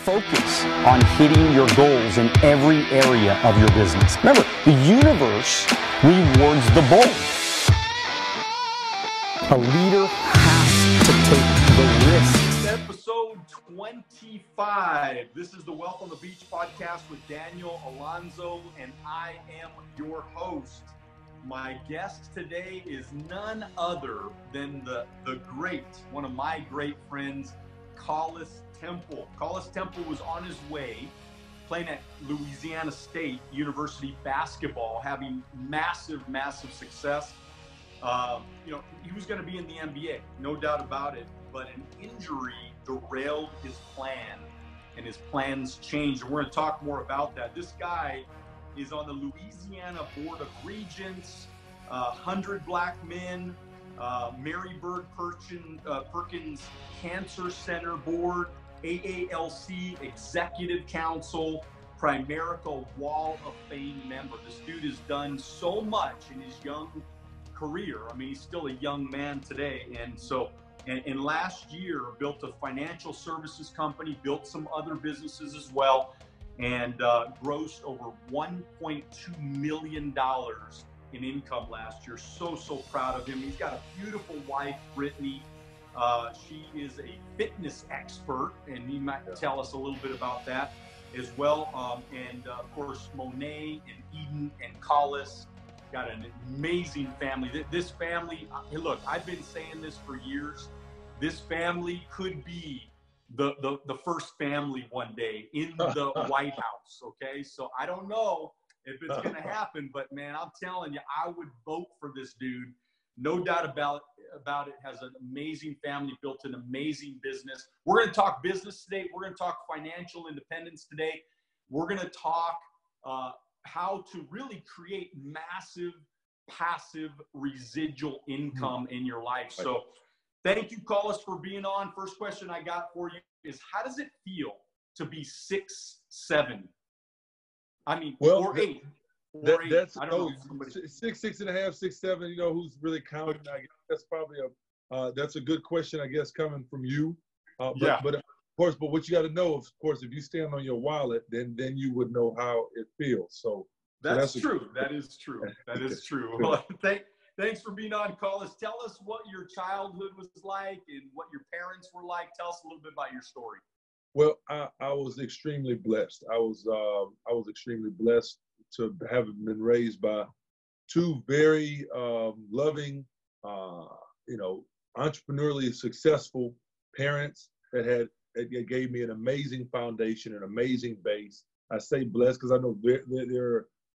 focus on hitting your goals in every area of your business. Remember, the universe rewards the bold. A leader has to take the risk. Episode 25. This is the Wealth on the Beach podcast with Daniel, Alonzo, and I am your host. My guest today is none other than the great, one of my great friends, Collis Temple. Collis Temple was on his way playing at Louisiana State University basketball, having massive success. He was going to be in the NBA, no doubt about it, but an injury derailed his plan, and his plans changed. And we're going to talk more about that. This guy is on the Louisiana Board of Regents, 100 Black Men, Mary Bird Perkins Cancer Center Board, AALC Executive Council, Primerica Wall of Fame member. This dude has done so much in his young career. I mean, he's still a young man today. And last year built a financial services company, built some other businesses as well, and grossed over $1.2 million in income last year. So proud of him. He's got a beautiful wife, Brittany. She is a fitness expert, and he might tell us a little bit about that as well. And of course, Monet and Eden and Collis got an amazing family. This family, look, I've been saying this for years. This family could be the first family one day in the White House, okay? So I don't know if it's going to happen, but man, I'm telling you, I would vote for this dude. No doubt about it. Has an amazing family, built an amazing business. We're going to talk business today. We're going to talk financial independence today. We're going to talk how to really create massive, passive, residual income in your life. So thank you, Collis, for being on. First question I got for you is, how does it feel to be 6'7"? I mean, or 8. That's I don't know. Somebody... 6'6.5", 6'7". You know, who's really counting? I guess that's probably that's a good question, I guess, coming from you. But of course, but what you got to know, of course, if you stand on your wallet, then you would know how it feels. So that's true. That is true. That is true. Well, thanks for being on, Collis. Tell us what your childhood was like and what your parents were like. Tell us a little bit about your story. Well, I was extremely blessed. I was extremely blessed to have been raised by two very loving, entrepreneurially successful parents that gave me an amazing foundation, an amazing base. I say blessed because I know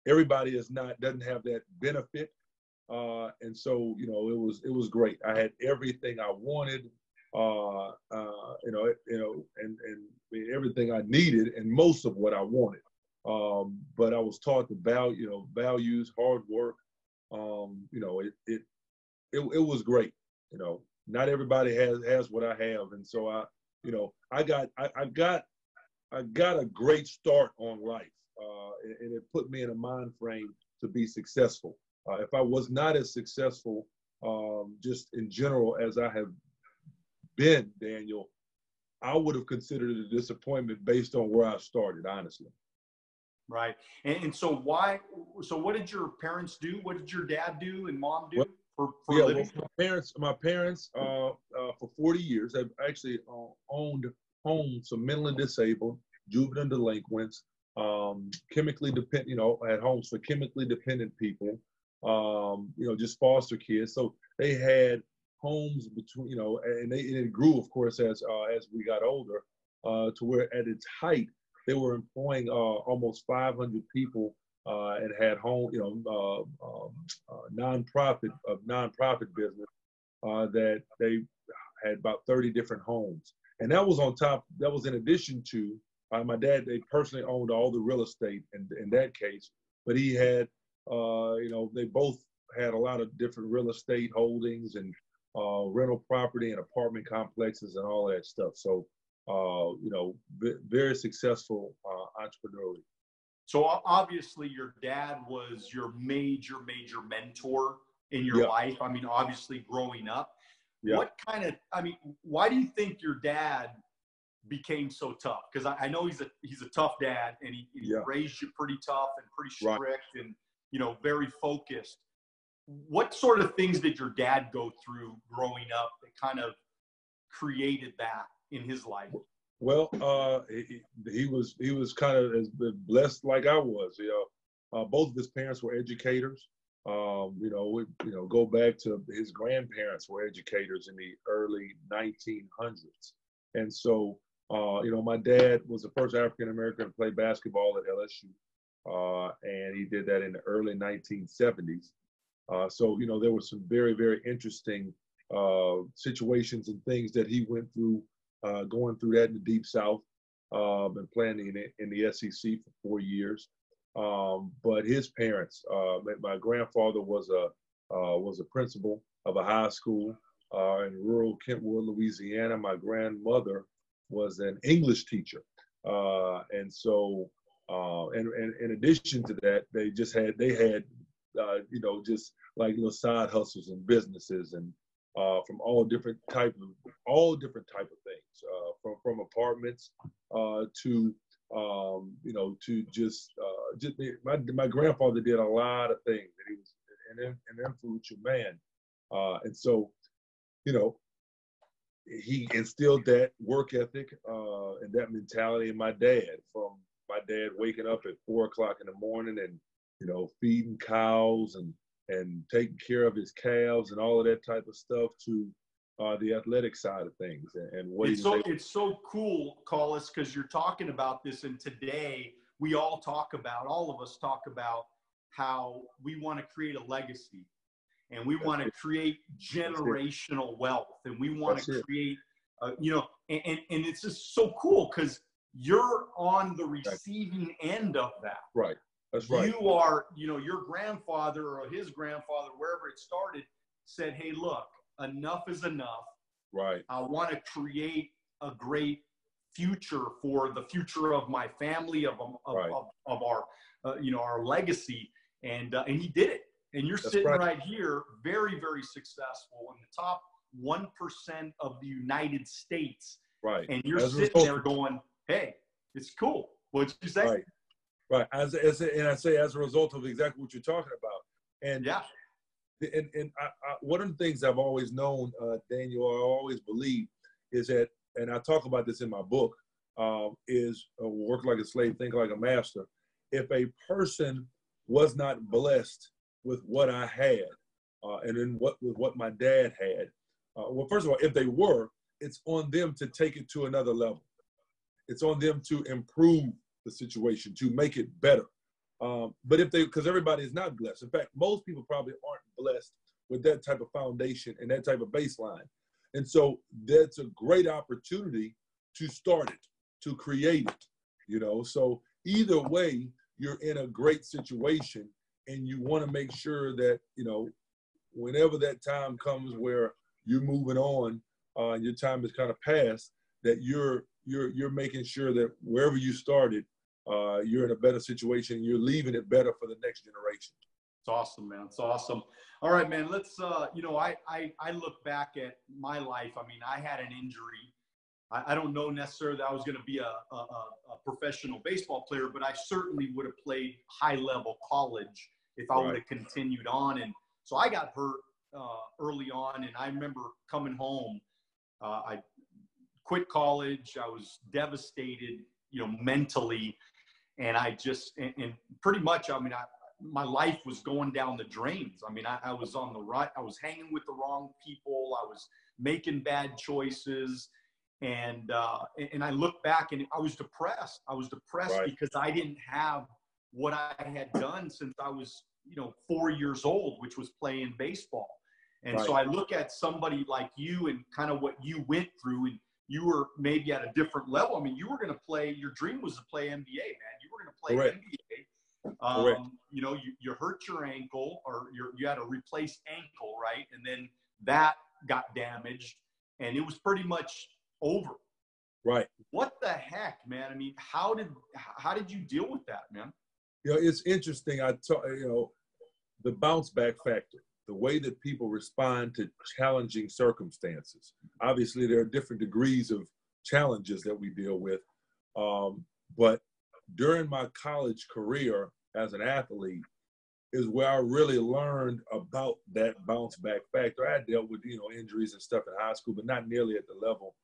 everybody doesn't have that benefit. And so, it was great. I had everything I wanted, and everything I needed, and most of what I wanted. But I was taught the values, hard work. It was great. Not everybody has what I have, and so I got a great start on life, and it put me in a mind frame to be successful. If I was not as successful, just in general, as I have been, Daniel, I would have considered it a disappointment based on where I started, honestly. Right. And so what did your parents do? What did your dad do and mom do for a living? Well, my parents, for 40 years, have actually owned homes for mentally disabled, juvenile delinquents, chemically dependent, had homes for chemically dependent people, just foster kids. So they had homes between, and it grew, of course, as we got older, to where at its height, they were employing almost 500 people and had nonprofit business that they had about 30 different homes. And that was in addition to my dad. They personally owned all the real estate in that case, but he had, they both had a lot of different real estate holdings and rental property and apartment complexes and all that stuff. So, very successful entrepreneurially. So obviously your dad was your major mentor in your life. I mean, obviously growing up. Why do you think your dad became so tough? Because I know he's a tough dad, and he raised you pretty tough and pretty strict, and very focused. What sort of things did your dad go through growing up that kind of created that in his life? Well, he was kind of as blessed like I was. Both of his parents were educators. Go back to his grandparents were educators in the early 1900s, and so my dad was the first African American to play basketball at LSU, and he did that in the early 1970s. So there were some very, very interesting situations and things that he went through, going through that in the Deep South, and playing in the SEC for 4 years. But his parents, my grandfather was a principal of a high school in rural Kentwood, Louisiana. My grandmother was an English teacher, and so and in addition to that, they had just like little side hustles and businesses, and from all different type of things, from apartments to just my grandfather did a lot of things, and he was an influential man, and so he instilled that work ethic and that mentality in my dad. From my dad waking up at 4 o'clock in the morning and feeding cows and taking care of his calves and all of that type of stuff, to the athletic side of things, and what it's so cool, Collis, because you're talking about this, and today all of us talk about how we want to create a legacy, and we want to create generational wealth, and we want to create and it's just so cool because you're on the receiving end of that. Right. That's right. You are, your grandfather or his grandfather, wherever it started, said, "Hey, look, enough is enough. Right. I want to create a great future for the future of my family, of our, our legacy," and he did it. And you're sitting right here, very, very successful, in the top 1% of the United States. Right. And you're sitting there going, "Hey, it's cool." What'd you say? Right. Right. And I say as a result of exactly what you're talking about. And and one of the things I've always known, Daniel, I always believe, is that, and I talk about this in my book, is work like a slave, think like a master. If a person was not blessed with what I had, and then with what my dad had, well, first of all, if they were, it's on them to take it to another level. It's on them to improve the situation, to make it better. But because everybody is not blessed. In fact, most people probably aren't blessed with that type of foundation and that type of baseline. And so that's a great opportunity to start it, to create it, So either way, you're in a great situation, and you want to make sure that, whenever that time comes where you're moving on, and your time is kind of past, that you're making sure that wherever you started, you're in a better situation. You're leaving it better for the next generation. It's awesome, man. It's awesome. All right, man. Let's, I look back at my life. I mean, I had an injury. I don't know necessarily that I was going to be a professional baseball player, but I certainly would have played high-level college if I would have continued on. And so I got hurt early on, and I remember coming home. I quit college. I was devastated, mentally. And I just, and pretty much, my life was going down the drains. I mean, I was on the right, I was hanging with the wrong people. I was making bad choices. And I look back and I was depressed. I was depressed because I didn't have what I had done since I was, 4 years old, which was playing baseball. And so I look at somebody like you and kind of what you went through, and you were maybe at a different level. I mean, you were going to play, your dream was to play NBA, man. You were going to play NBA. You hurt your ankle, or you had a replaced ankle, right? And then that got damaged, and it was pretty much over. Right. What the heck, man? I mean, how did you deal with that, man? It's interesting. The bounce back factor, the way that people respond to challenging circumstances. Obviously, there are different degrees of challenges that we deal with. But during my college career as an athlete is where I really learned about that bounce back factor. I dealt with, injuries and stuff in high school, but not nearly at the level,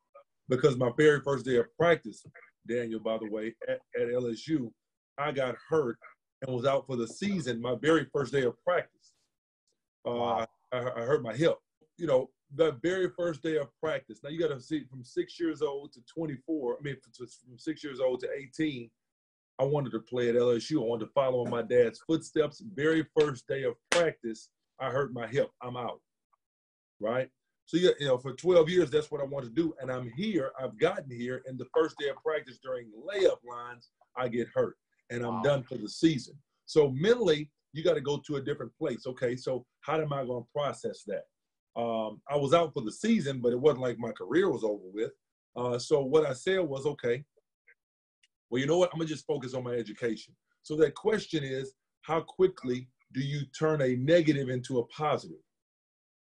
because my very first day of practice, Daniel, by the way, at LSU, I got hurt and was out for the season. My very first day of practice, I hurt my hip. The very first day of practice. Now you got to see, from 6 years old to 24. From 6 years old to 18. I wanted to play at LSU. I wanted to follow in my dad's footsteps. Very first day of practice, I hurt my hip. I'm out, right? So, for 12 years, that's what I wanted to do. And I'm here. I've gotten here. And the first day of practice during layup lines, I get hurt. And I'm done for the season. So mentally, you got to go to a different place. Okay, so how am I going to process that? I was out for the season, but it wasn't like my career was over with. So what I said was, okay, well, you know what? I'm going to just focus on my education. So that question is, how quickly do you turn a negative into a positive,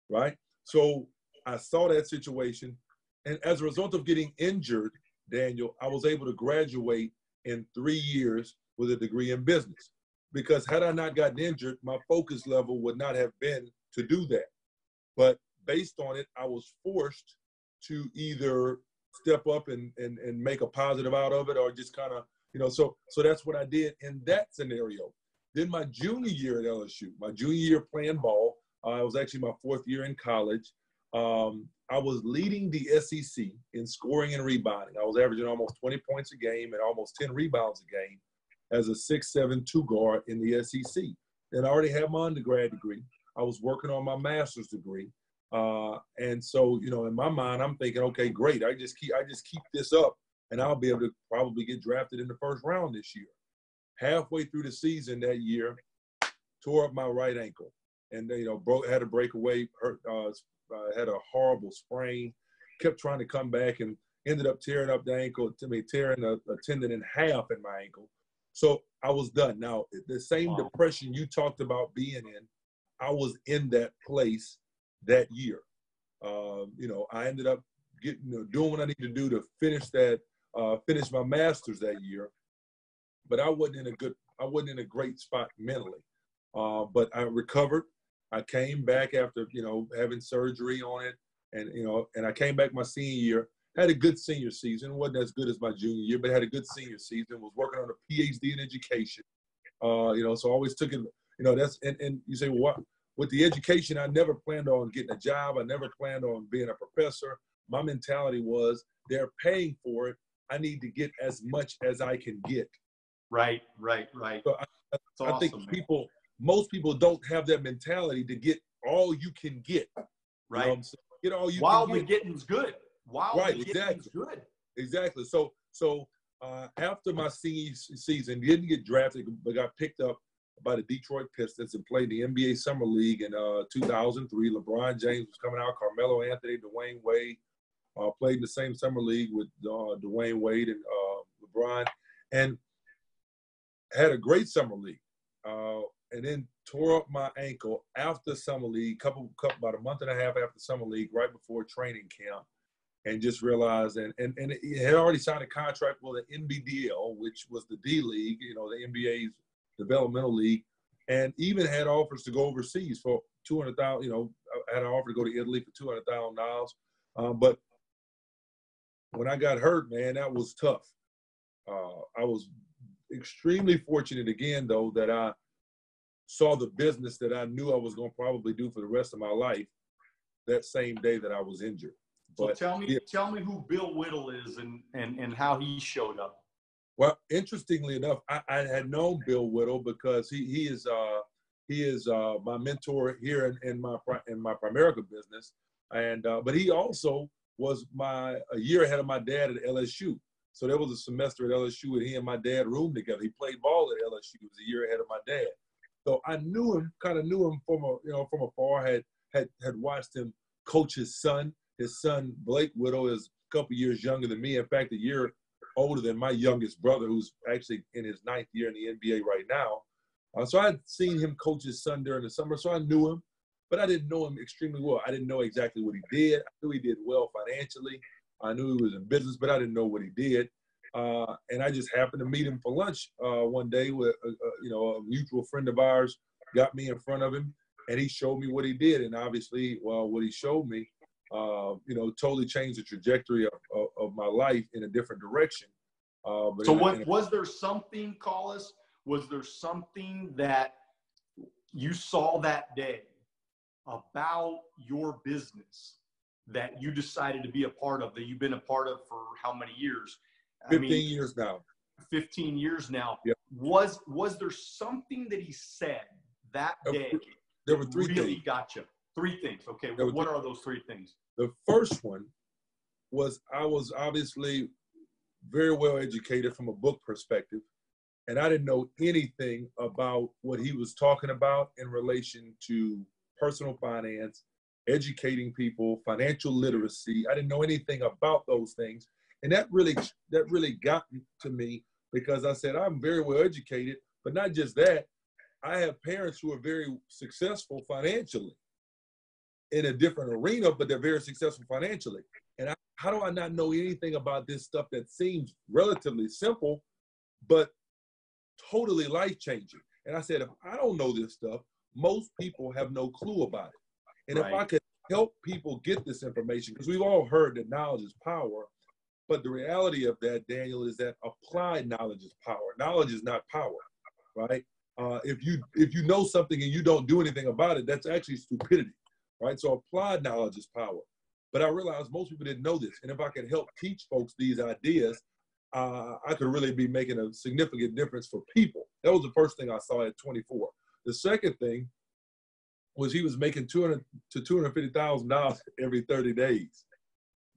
right? So I saw that situation. And as a result of getting injured, Daniel, I was able to graduate in 3 years with a degree in business. Because had I not gotten injured, my focus level would not have been to do that. But based on it, I was forced to either step up and make a positive out of it, or just kind of, so that's what I did in that scenario. Then my junior year at LSU, my junior year playing ball, it was actually my 4th year in college. I was leading the SEC in scoring and rebounding. I was averaging almost 20 points a game and almost 10 rebounds a game as a 6'7" 2 guard in the SEC. And I already had my undergrad degree. I was working on my master's degree. And so, in my mind, I'm thinking, okay, great. I just keep this up and I'll be able to probably get drafted in the first round this year. Halfway through the season that year, tore up my right ankle and, had a breakaway, hurt, had a horrible sprain, kept trying to come back and ended up tearing up the ankle, tearing a tendon in half in my ankle. So I was done. Now, the same depression you talked about being in, I was in that place that year. I ended up doing what I needed to do to finish my master's that year, but I wasn't in a great spot mentally. But I recovered. I came back after, having surgery on it, and I came back my senior year. Had a good senior season. Wasn't as good as my junior year, but had a good senior season. Was working on a PhD in education. So I always took it. And you say, well, what? With the education, I never planned on getting a job. I never planned on being a professor. My mentality was, they're paying for it. I need to get as much as I can get. Right. So I think most people don't have that mentality to get all you can get. Right. Get all you while can the get. getting's good. Getting's good. Exactly. So after my senior season, didn't get drafted, but got picked up by the Detroit Pistons and played the NBA Summer League in 2003. LeBron James was coming out, Carmelo Anthony, Dwayne Wade. Played in the same Summer League with Dwayne Wade and LeBron, and had a great Summer League. And then tore up my ankle after Summer League, about a month and a half after Summer League, right before training camp, and just realized, and he had already signed a contract with the NBDL, which was the D League, the NBA's developmental league, and even had offers to go overseas for $200,000. Had an offer to go to Italy for $200,000. But when I got hurt, man, that was tough. I was extremely fortunate again, though, that I saw the business that I knew I was going to probably do for the rest of my life that same day that I was injured. But so tell me who Bill Whittle is and how he showed up. Well, interestingly enough, I had known Bill Whittle because he is my mentor here in my Primerica business, and but he also was a year ahead of my dad at LSU. So there was a semester at LSU and he and my dad roomed together. He played ball at LSU. He was a year ahead of my dad. So I knew him from afar. Had watched him coach his son. His son Blake Whittle is a couple years younger than me. In fact, a year older than my youngest brother, who's actually in his 9th year in the NBA right now. So I had seen him coach his son during the summer, so I knew him, but I didn't know him extremely well. I didn't know exactly what he did. I knew he did well financially. I knew he was in business, but I didn't know what he did. And I just happened to meet him for lunch one day with, a mutual friend of ours got me in front of him, and he showed me what he did. And obviously, well, what he showed me, totally changed the trajectory of my life in a different direction. Was there something, Collis? Was there something that you saw that day about your business that you decided to be a part of, that you've been a part of for how many years? 15 years now. 15 years now. Yep. Was there something that he said that day there were three really things. got you? Three things. Okay. What are those three things? The first one was I was obviously very well educated from a book perspective, and I didn't know anything about what he was talking about in relation to personal finance, educating people, financial literacy. I didn't know anything about those things. And that really got to me, because I said, I'm very well educated, but not just that, I have parents who are very successful financially in a different arena, but they're very successful financially. And how do I not know anything about this stuff that seems relatively simple, but totally life-changing? And I said, if I don't know this stuff, most people have no clue about it. And If I could help people get this information, because we've all heard that knowledge is power, but the reality of that, Daniel, is that applied knowledge is power. Knowledge is not power, right? If you know something and you don't do anything about it, that's actually stupidity, right? So applied knowledge is power. But I realized most people didn't know this. And if I could help teach folks these ideas, I could really be making a significant difference for people. That was the first thing I saw at 24. The second thing was he was making $200,000 to $250,000 every 30 days.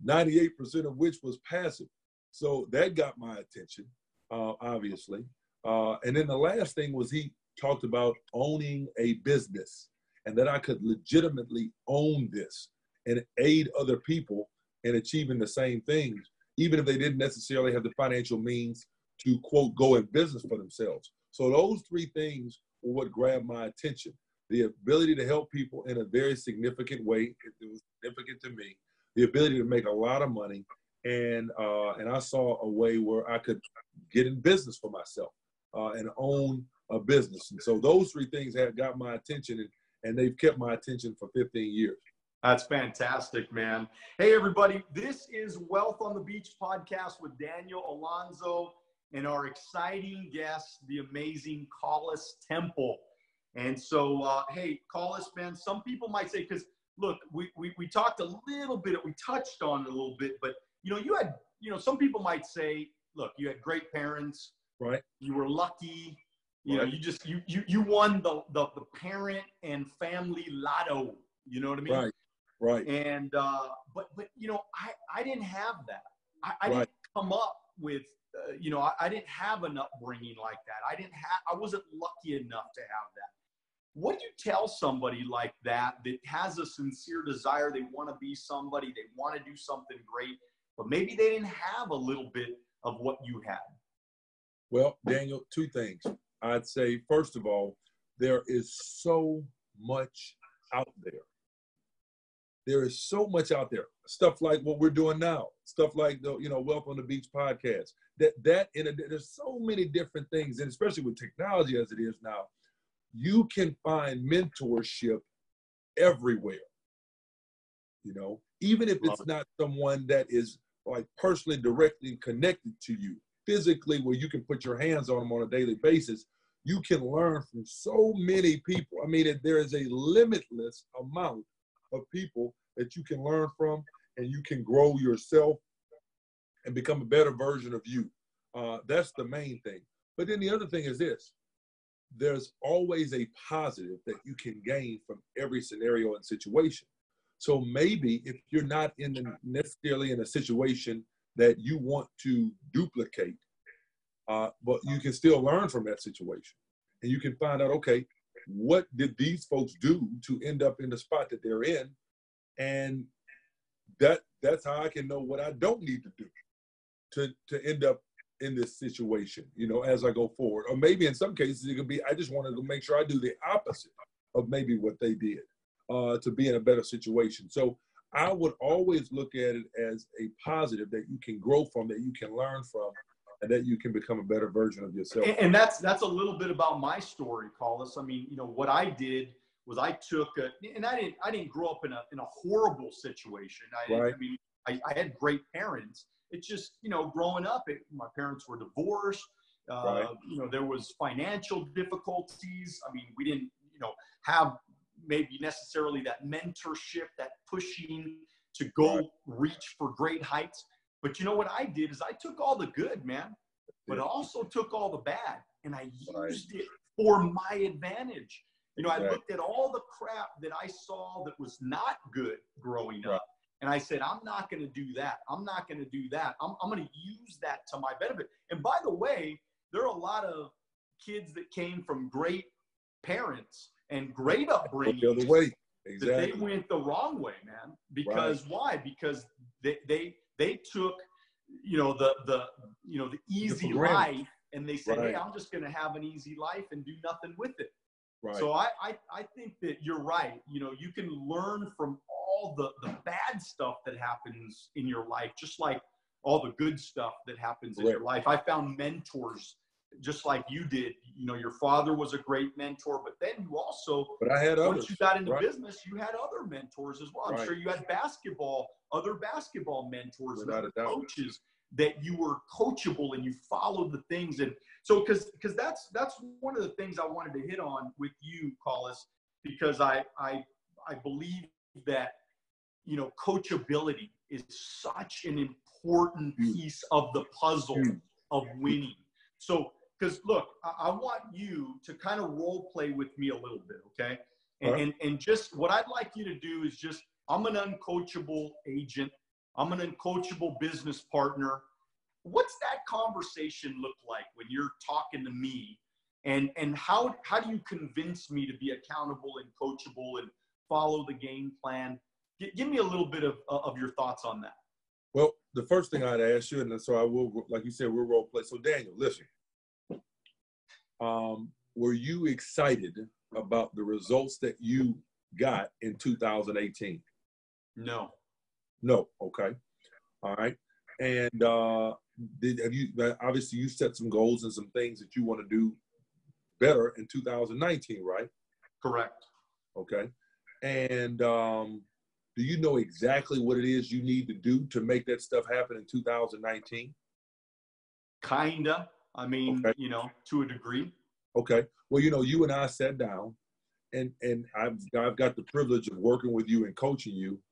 98% of which was passive. So that got my attention, obviously. And then the last thing was he talked about owning a business, and that I could legitimately own this and aid other people in achieving the same things, even if they didn't necessarily have the financial means to, quote, go in business for themselves. So those three things were what grabbed my attention. The ability to help people in a very significant way, it was significant to me. The ability to make a lot of money, and I saw a way where I could get in business for myself and own a business. And so those three things have got my attention, and they've kept my attention for 15 years. That's fantastic, man. Hey, everybody. This is Wealth on the Beach podcast with Daniel Alonzo and our exciting guest, the amazing Collis Temple. And so, hey, Collis, man, some people might say, because look, we talked a little bit, we touched on it a little bit, but you had, some people might say, look, you had great parents, right? You were lucky, you won the parent and family lotto, you know what I mean? Right. And but I didn't have that. I didn't come up with I didn't have an upbringing like that. I wasn't lucky enough to have that. What do you tell somebody like that has a sincere desire? They want to be somebody, they want to do something great, but maybe they didn't have a little bit of what you had. Well, Daniel, two things. I'd say, first of all, there is so much out there. There is so much out there. Stuff like what we're doing now. Stuff like the, Wealth on the Beach podcast. There's so many different things, and especially with technology as it is now, you can find mentorship everywhere. Even if it's not someone that is like personally directly connected to you, physically, where you can put your hands on them on a daily basis, you can learn from so many people. I mean, there is a limitless amount of people that you can learn from, and you can grow yourself and become a better version of you. That's the main thing. But then the other thing is this: there's always a positive that you can gain from every scenario and situation. So maybe if you're not necessarily in a situation that you want to duplicate, but you can still learn from that situation. And you can find out, okay, what did these folks do to end up in the spot that they're in? And that's how I can know what I don't need to do to end up in this situation, as I go forward. Or maybe in some cases it could be, I just wanted to make sure I do the opposite of maybe what they did to be in a better situation. So I would always look at it as a positive that you can grow from, that you can learn from, and that you can become a better version of yourself. And that's a little bit about my story, Collis. I mean, what I did was I took and I didn't grow up in a horrible situation. Right. I mean, I had great parents. It's just, growing up, my parents were divorced. Right. There was financial difficulties. I mean, we didn't, have maybe necessarily that mentorship, that pushing to go reach for great heights. But what I did is I took all the good, man, but I also took all the bad, and I used it for my advantage. I looked at all the crap that I saw that was not good growing up, and I said, I'm not going to do that. I'm not going to do that. I'm going to use that to my benefit. And by the way, there are a lot of kids that came from great parents and great upbringing. The other way. Exactly. That they went the wrong way, man. Because why? Because they took, the easy life, and they said, hey, I'm just going to have an easy life and do nothing with it. Right. So I think that you're right. You can learn from all the bad stuff that happens in your life, just like all the good stuff that happens in your life. I found mentors just like you did. Your father was a great mentor, but then you also, but I had others. Once you got into business, you had other mentors as well. I'm sure you had other basketball mentors and other coaches that you were coachable and you followed the things. And so, because that's one of the things I wanted to hit on with you, Collis, because I believe that, coachability is such an important piece of the puzzle of winning. So, because look, I want you to kind of role play with me a little bit, okay? And just what I'd like you to do is just, I'm an uncoachable agent. I'm an uncoachable business partner. What's that conversation look like when you're talking to me? And how do you convince me to be accountable and coachable and follow the game plan? Give me a little bit of your thoughts on that. Well, the first thing I'd ask you, and so I will, like you said, we'll role play. So Daniel, listen, were you excited about the results that you got in 2018? No. Okay. All right. And obviously you set some goals and some things that you want to do better in 2019, right? Correct. Okay. And do you know exactly what it is you need to do to make that stuff happen in 2019? Kinda. I mean, to a degree. Okay. Well, you and I sat down, and I've got the privilege of working with you and coaching you,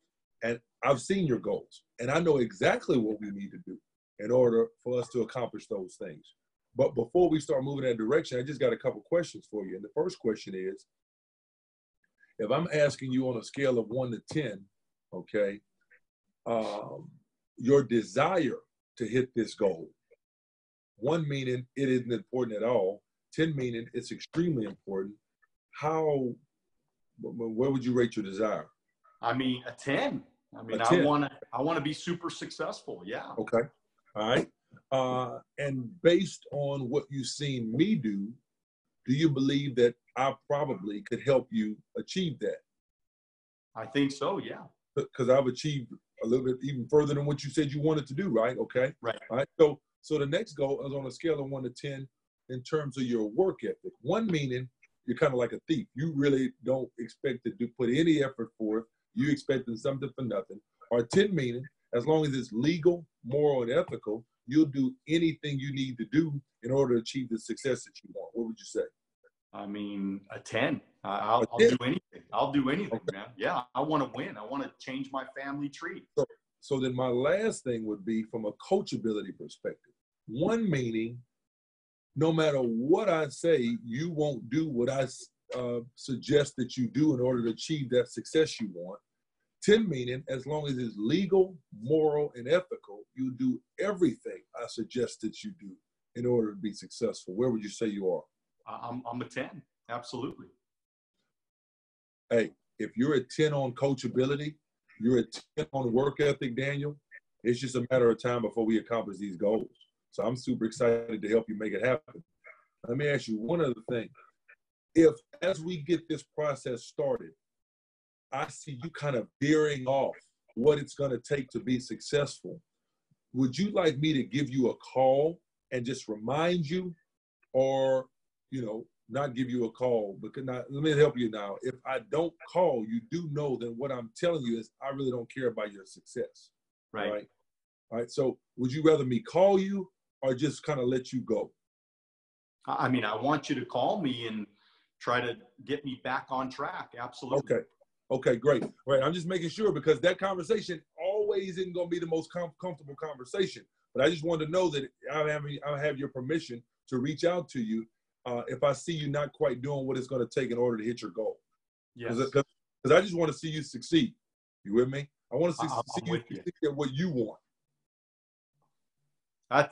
and I've seen your goals, and I know exactly what we need to do in order for us to accomplish those things. But before we start moving that direction, I just got a couple questions for you. And the first question is, if I'm asking you on a scale of 1 to 10, okay, your desire to hit this goal, 1 meaning it isn't important at all, 10 meaning it's extremely important, where would you rate your desire? I mean, a 10. I mean, I want to be super successful. Yeah. Okay. All right. And based on what you've seen me do you believe that I probably could help you achieve that? I think so, yeah. Because I've achieved a little bit even further than what you said you wanted to do, right? Okay. Right. All right. So the next goal is on a scale of 1 to 10 in terms of your work ethic. 1 meaning you're kind of like a thief. You really don't expect to put any effort for it. You expecting something for nothing. Or 10 meaning, as long as it's legal, moral, and ethical, you'll do anything you need to do in order to achieve the success that you want. What would you say? I mean, a 10. I'll do anything. I'll do anything, man. Yeah, I want to win. I want to change my family tree. So then my last thing would be from a coachability perspective. 1 meaning, no matter what I say, you won't do what I suggest that you do in order to achieve that success you want. 10 meaning, as long as it's legal, moral, and ethical, you do everything I suggest that you do in order to be successful. Where would you say you are? I'm a 10. Absolutely. Hey, if you're a 10 on coachability, you're a 10 on work ethic, Daniel, it's just a matter of time before we accomplish these goals. So I'm super excited to help you make it happen. Let me ask you one other thing. If, as we get this process started, I see you kind of veering off what it's going to take to be successful, would you like me to give you a call and just remind you, or, not give you a call? Because now, let me help you now. If I don't call, you do know that what I'm telling you is I really don't care about your success. Right. All right. So would you rather me call you or just kind of let you go? I mean, I want you to call me and try to get me back on track. Absolutely. Okay, great. Right. I'm just making sure, because that conversation always isn't going to be the most comfortable conversation. But I just wanted to know that I have your permission to reach out to you if I see you not quite doing what it's going to take in order to hit your goal. Yes. Because I just want to see you succeed. You with me? I want to see you succeed at what you want.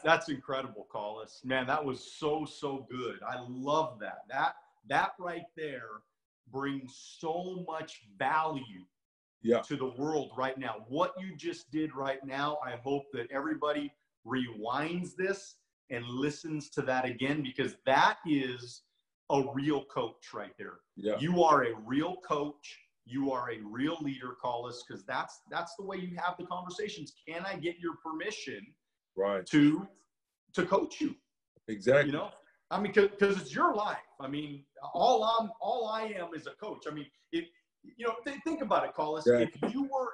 That's incredible, Collis. Man, that was so good. I love that. That right there brings so much value to the world right now. What you just did right now, I hope that everybody rewinds this and listens to that again, because that is a real coach right there. Yeah. You are a real coach. You are a real leader, Collis, because that's the way you have the conversations. Can I get your permission to coach you? Exactly. I mean, because it's your life. I mean, all I am is a coach. I mean, think about it, Collis. Exactly.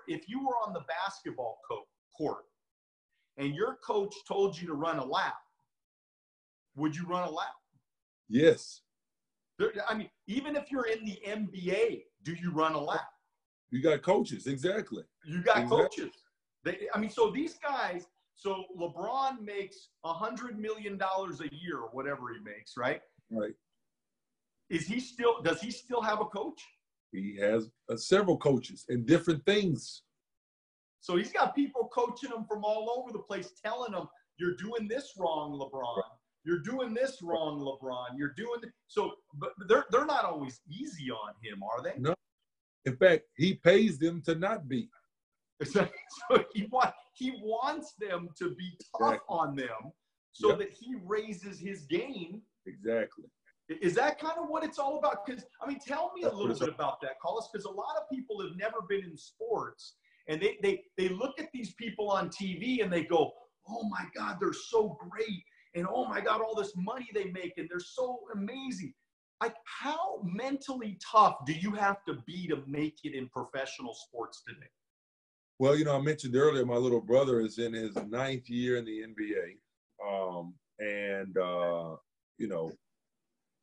If you were on the basketball court and your coach told you to run a lap, would you run a lap? Yes. I mean, even if you're in the NBA, do you run a lap? You got coaches. Exactly. You got coaches. So these guys. So LeBron makes $100 million a year, or whatever he makes, right? Right. Does he still have a coach? He has several coaches in different things. So he's got people coaching him from all over the place, telling him, you're doing this wrong, LeBron. Right. You're doing this wrong, LeBron. You're doing so, but they're not always easy on him, are they? No. In fact, he pays them to not be. So he wants them to be tough on them so that he raises his game. Exactly. Is that kind of what it's all about? Because, I mean, tell me a little bit about that, Collis, because a lot of people have never been in sports, and they look at these people on TV and they go, oh, my God, they're so great, and oh, my God, all this money they make, and they're so amazing. Like, how mentally tough do you have to be to make it in professional sports today? Well, I mentioned earlier, my little brother is in his 9th year in the NBA.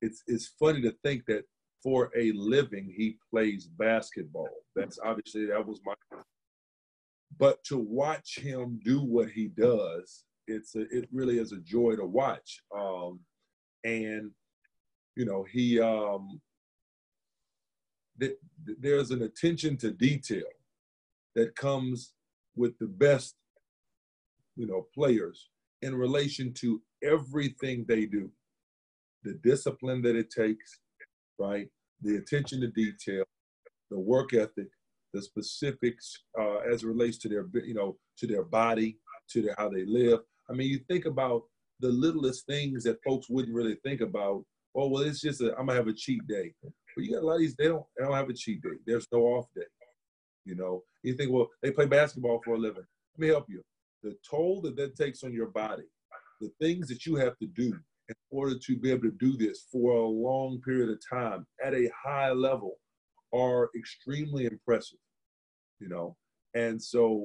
It's funny to think that for a living, he plays basketball. That was my, but to watch him do what he does, it really is a joy to watch. There's an attention to detail that comes with the best, players in relation to everything they do. The discipline that it takes, right? The attention to detail, the work ethic, the specifics as it relates to their, to their body, to how they live. I mean, you think about the littlest things that folks wouldn't really think about. Oh, well, it's just I'm gonna have a cheat day. But you got a lot of these, they don't have a cheat day. There's no off day. You think, well, they play basketball for a living. Let me help you. The toll that takes on your body, the things that you have to do in order to be able to do this for a long period of time at a high level are extremely impressive, And so,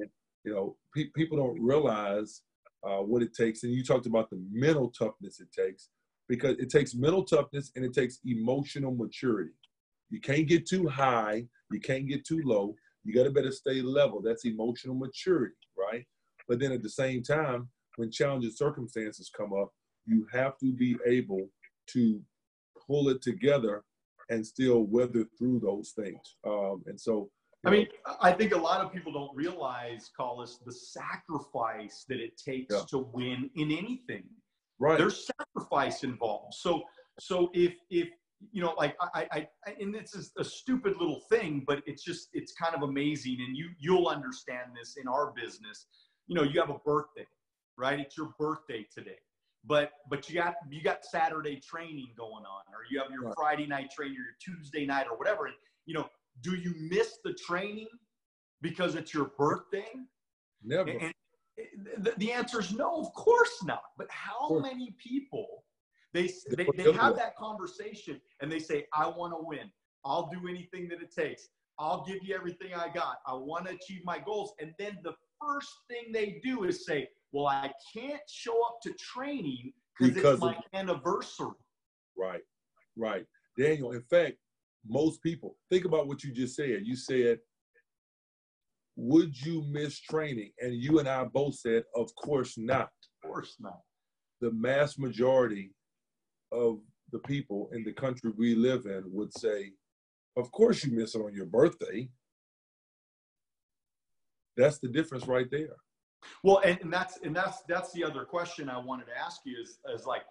people don't realize what it takes. And you talked about the mental toughness it takes, because it takes mental toughness and it takes emotional maturity. You can't get too high. You can't get too low. You got to better stay level. That's emotional maturity, right? But then at the same time, when challenging circumstances come up, you have to be able to pull it together and still weather through those things. I think a lot of people don't realize, Collis, the sacrifice that it takes to win in anything. Right. There's sacrifice involved. So if and this is a stupid little thing, but it's kind of amazing. And you'll understand this in our business. You have a birthday, right? It's your birthday today, but you got Saturday training going on, or you have your Friday night training, or your Tuesday night, or whatever. And, do you miss the training because it's your birthday? Never. And the answer is no, of course not. But how many people, they have that conversation and they say, I want to win. I'll do anything that it takes. I'll give you everything I got. I want to achieve my goals. And then the first thing they do is say, well, I can't show up to training because it's my anniversary. Right, right. Daniel, in fact, most people, think about what you just said. You said, would you miss training? And you and I both said, of course not. Of course not. The mass majority of the people in the country we live in would say, of course you miss it on your birthday. That's the difference right there. Well, and that's the other question I wanted to ask you is like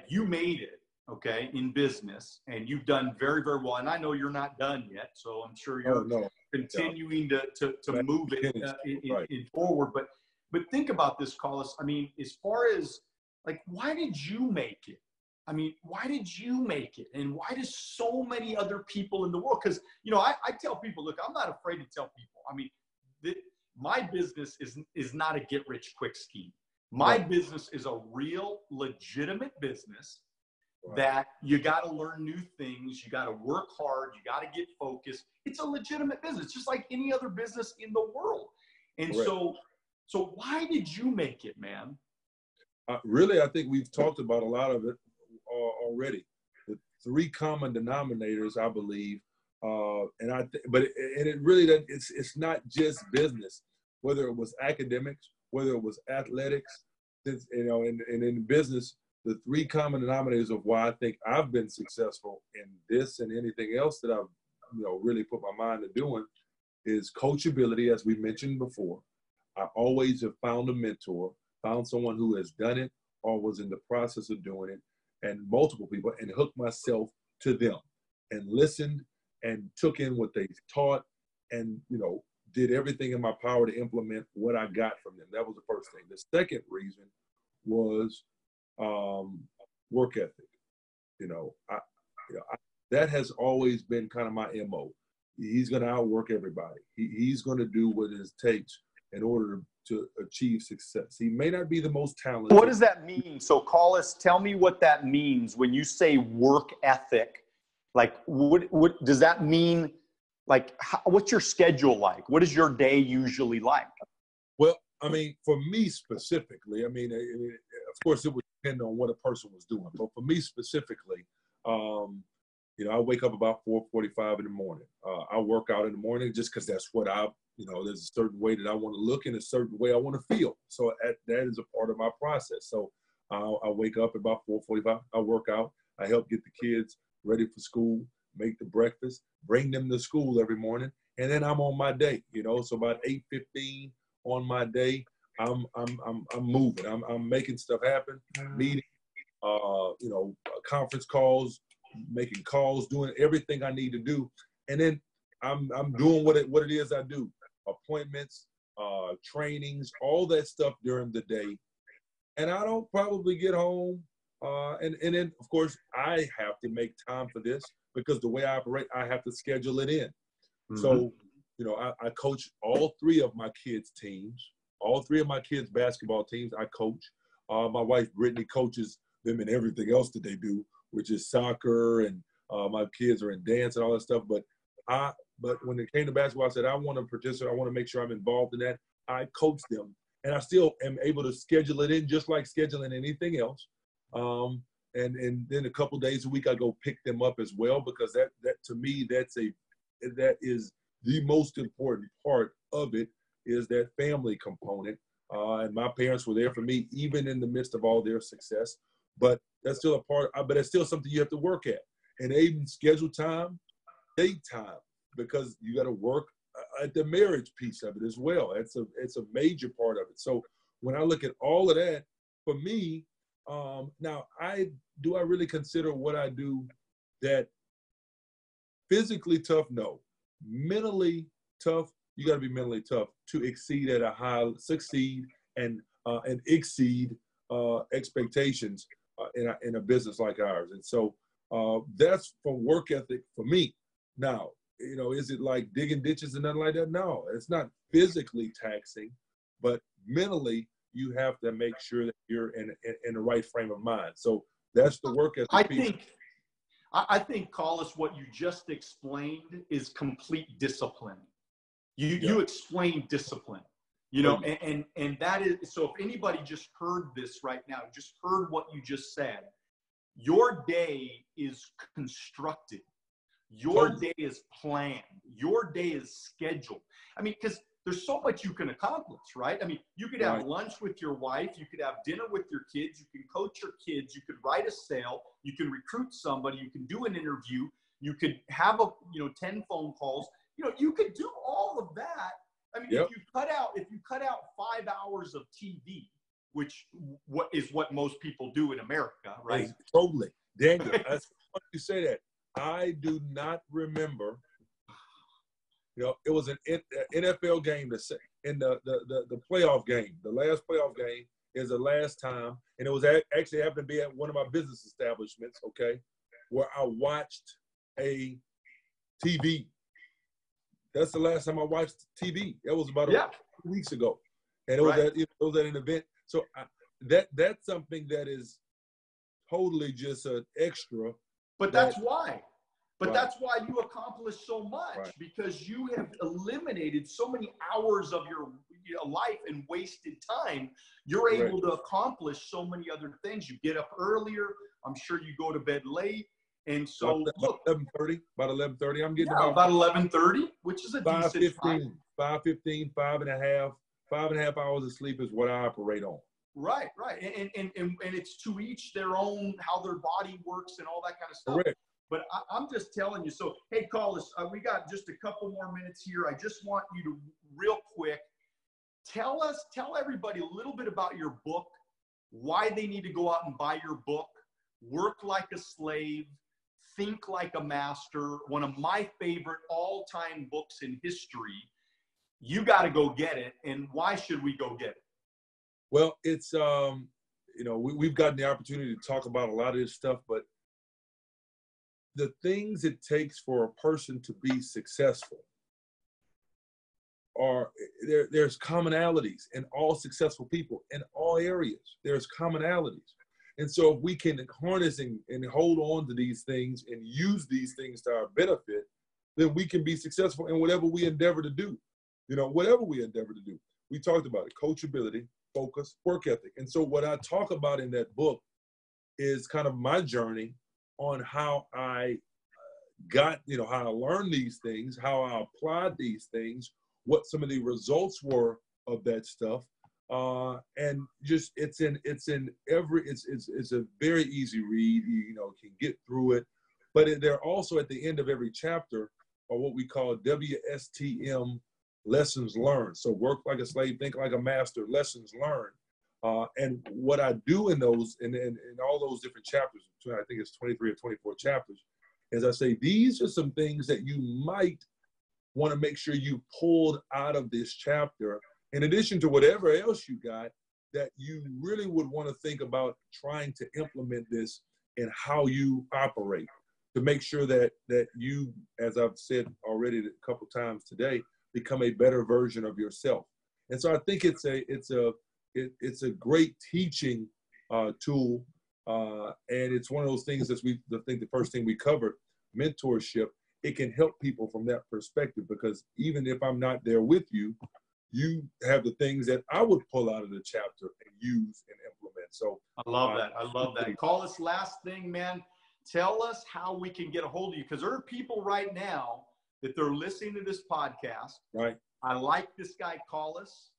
you made it, okay, in business, and you've done very, very well. And I know you're not done yet, so I'm sure you're continuing to move it in forward. But think about this, Collis. I mean, as far as like, why did you make it? I mean, why did you make it? And why do so many other people in the world? Because, you know, I tell people, look, I'm not afraid to tell people. I mean, my business is not a get-rich-quick scheme. My business is a real, legitimate business that you got to learn new things. You got to work hard. You got to get focused. It's a legitimate business, just like any other business in the world. And so why did you make it, man? Really, I think we've talked about a lot of it already. The three common denominators, I believe, it's not just business. Whether it was academics, whether it was athletics, you know, and in business, the three common denominators of why I think I've been successful in this and anything else that I've, you know, really put my mind to doing is coachability, as we mentioned before. I always have found a mentor, found someone who has done it or was in the process of doing it, and multiple people, and hooked myself to them and listened and took in what they taught and, you know, did everything in my power to implement what I got from them. That was the first thing. The second reason was work ethic. You know, that has always been kind of my MO. He's going to outwork everybody. He's going to do what it takes in order to achieve success. He may not be the most talented. What does that mean? So, Collis, tell me what that means when you say work ethic. Like, what does that mean? Like, what's your schedule like? What is your day usually like? Well, I mean, for me specifically, I mean, of course, it would depend on what a person was doing. But for me specifically, you know, I wake up about 4:45 in the morning. I work out in the morning just because that's what you know, there's a certain way that I want to look and a certain way I want to feel. So that is a part of my process. So I wake up about 4:45. I work out. I help get the kids ready for school, make the breakfast, bring them to school every morning, and then I'm on my day. You know, so about 8:15 on my day, I'm moving. I'm making stuff happen, meeting, you know, conference calls, making calls, doing everything I need to do, and then I'm doing what it is I do. Appointments, trainings, all that stuff during the day. And I don't probably get home. And then, of course, I have to make time for this because the way I operate, I have to schedule it in. Mm-hmm. So, you know, I coach all three of my kids' teams, all three of my kids' basketball teams I coach. My wife, Brittany, coaches them in everything else that they do, which is soccer, and my kids are in dance and all that stuff. But when it came to basketball, I said, I want to participate. I want to make sure I'm involved in that. I coach them, and I still am able to schedule it in just like scheduling anything else. And then a couple days a week, I go pick them up as well, because that to me, that is the most important part of it, is that family component. And my parents were there for me, even in the midst of all their success. But that's still a part, but it's still something you have to work at. And even schedule time, date time, because you got to work at the marriage piece of it as well. It's a major part of it. So when I look at all of that, for me, now I really consider what I do that physically tough? No. Mentally tough, you got to be mentally tough to succeed and exceed expectations in a business like ours. And so that's for work ethic for me. Now, you know, is it like digging ditches and nothing like that? No, it's not physically taxing, but mentally you have to make sure that you're in the right frame of mind. So that's the work ethic. I think, Collis, what you just explained is complete discipline. You explained discipline, you know, and that is, so if anybody just heard this right now, just heard what you just said, your day is constructed. Your day is planned. Your day is scheduled. I mean, because there's so much you can accomplish, right? I mean, you could have lunch with your wife. You could have dinner with your kids. You can coach your kids. You could write a sale. You can recruit somebody. You can do an interview. You could have 10 phone calls. You know, you could do all of that. I mean, if you cut out 5 hours of TV, which is what most people do in America, right? Hey, totally. Daniel, that's funny you say that. I do not remember, you know, it was an NFL game in the playoff game. The last playoff game is the last time, and it was actually happened to be at one of my business establishments, okay, where I watched a TV. That's the last time I watched TV. That was about 2 weeks ago, and it was at an event. So that's something that is totally just an extra. But that's why. But that's why you accomplish so much, because you have eliminated so many hours of your life and wasted time. You're able to accomplish so many other things. You get up earlier. I'm sure you go to bed late. And so about 11:30, I'm getting about 11:30, which is a decent time. 5:15, 5.5 hours of sleep is what I operate on. Right. And it's to each their own, how their body works and all that kind of stuff. Correct. But I'm just telling you. So, hey, Collis, we got just a couple more minutes here. I just want you to real quick tell everybody a little bit about your book, why they need to go out and buy your book, Work Like a Slave, Think Like a Master, one of my favorite all-time books in history. You got to go get it. And why should we go get it? Well, it's, we've gotten the opportunity to talk about a lot of this stuff, but the things it takes for a person to be successful are, there's commonalities in all successful people in all areas. There's commonalities. And so if we can harness and hold on to these things and use these things to our benefit, then we can be successful in whatever we endeavor to do. You know, whatever we endeavor to do. We talked about it, coachability, focus, work ethic. And so what I talk about in that book is kind of my journey on how I got, how I learned these things, how I applied these things, what some of the results were of that stuff. And just it's a very easy read, can get through it. But they're also at the end of every chapter are what we call WSTM lessons learned. So work like a slave, think like a master, lessons learned. And what I do in those, in all those different chapters, I think it's 23 or 24 chapters, is I say, these are some things that you might want to make sure you pulled out of this chapter, in addition to whatever else you got, that you really would want to think about trying to implement this in how you operate, to make sure that you, as I've said already a couple times today, become a better version of yourself. And so I think it's a great teaching tool, and it's one of those things that I think the first thing we covered, mentorship. It can help people from that perspective, because even if I'm not there with you, you have the things that I would pull out of the chapter and use and implement. So I love that. Call us last thing, man. Tell us how we can get a hold of you, because there are people right now that they're listening to this podcast. Right. I like this guy, Collis,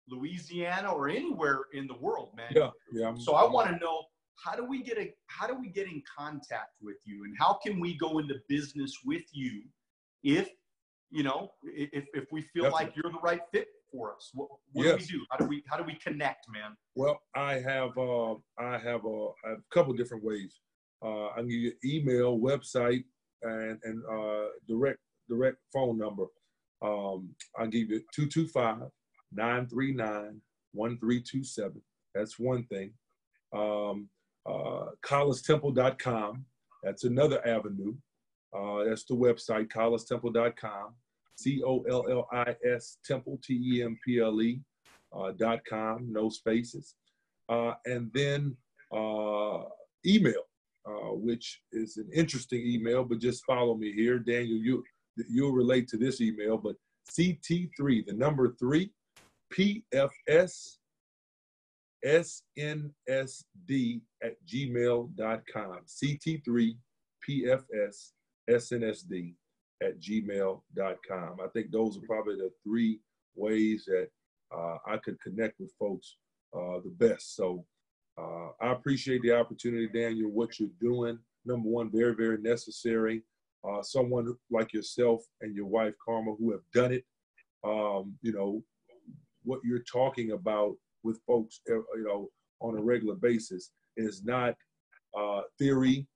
Louisiana, or anywhere in the world, man. Yeah. So I want to know, how do we get in contact with you, and how can we go into business with you if we feel like you're the right fit for us? What do we do? How do we connect, man? Well, I have a couple different ways. I can give you email, website, and direct phone number. I'll give you 225-939-1327. That's one thing. CollisTemple.com. That's another avenue. That's the website, collistemple.com, COLLIS Temple, TEMPLE.com, no spaces. And then email, which is an interesting email, but just follow me here. Daniel, you'll relate to this email, but CT3, the number 3, PFS snsd@gmail.com. CT3 PFS snsd@gmail.com. I think those are probably the 3 ways that I could connect with folks the best. So I appreciate the opportunity, Daniel, what you're doing. Number one, very, very necessary. Someone like yourself and your wife, Karma, who have done it. You know, what you're talking about with folks, you know, on a regular basis is not theory.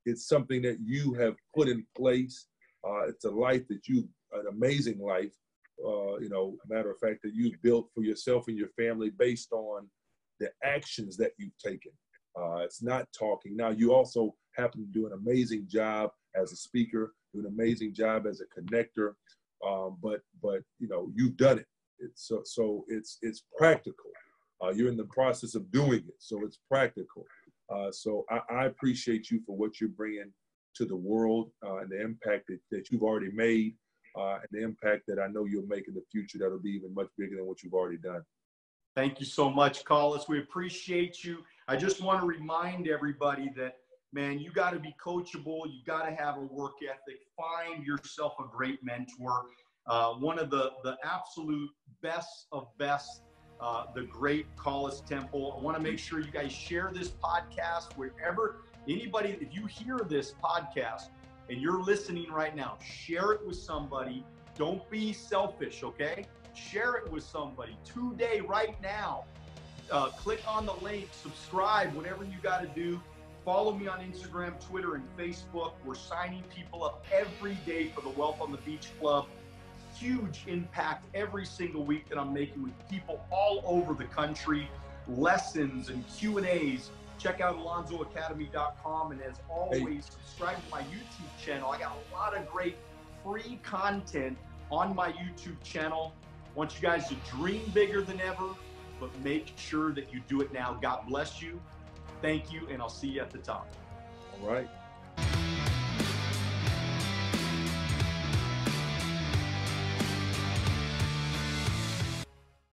It's something that you have put in place. It's a life that an amazing life, you know, matter of fact, that you've built for yourself and your family based on the actions that you've taken. It's not talking. Now, you also happen to do an amazing job as a speaker, do an amazing job as a connector, but you know, you've done it. So it's practical. You're in the process of doing it, so it's practical. So I appreciate you for what you're bringing to the world and the impact that you've already made, and the impact that I know you'll make in the future that'll be even much bigger than what you've already done. Thank you so much, Collis. We appreciate you. I just want to remind everybody that, man, you got to be coachable. You got to have a work ethic. Find yourself a great mentor. One of the absolute best of best, the great Collis Temple. I want to make sure you guys share this podcast wherever anybody, if you hear this podcast and you're listening right now, share it with somebody. Don't be selfish, okay? Share it with somebody today, right now. Click on the link, subscribe, whatever you got to do. Follow me on Instagram, Twitter, and Facebook. We're signing people up every day for the Wealth on the Beach Club. Huge impact every single week that I'm making with people all over the country. Lessons and Q&As. Check out alonzoacademy.com. And as always, subscribe to my YouTube channel. I got a lot of great free content on my YouTube channel. I want you guys to dream bigger than ever, but make sure that you do it now. God bless you. Thank you, and I'll see you at the top. All right.